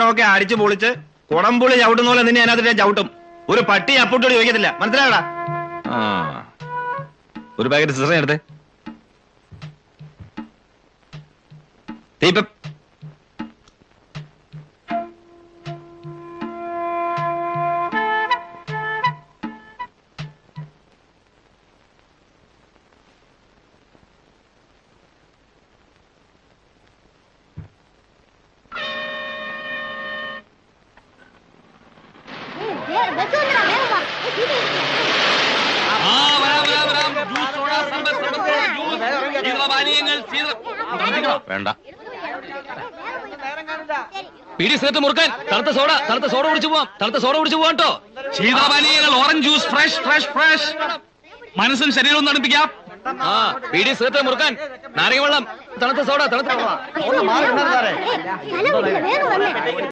വട്ടമൊക്കെ അടിച്ചു പൊളിച്ച് കുടംപുളി ചവിട്ടുന്ന പോലെ നിന്നെ അതിനകത്ത് ചവിട്ടും. ഒരു പട്ടി അപ്പൂട്ടോട് ചോദിക്കത്തില്ല, മനസ്സിലായടാ? ആ, ഒരു പാക്കറ്റ് സിസ്റ്റർ എടുത്തേ. വേണ്ട. പീടി സിഗരറ്റ് മുറുക്കാൻ തണുത്ത സോഡ കുടിച്ചു പോവാം. കേട്ടോ. ശീതപാനീയങ്ങൾ, orange juice, fresh fresh fresh. മനസ്സും ശരീരവും തണുപ്പിക്കാം. പീടി സിഗരറ്റ് മുറുക്കാൻ നാരങ്ങ വെള്ളം, തണുത്ത സോഡ.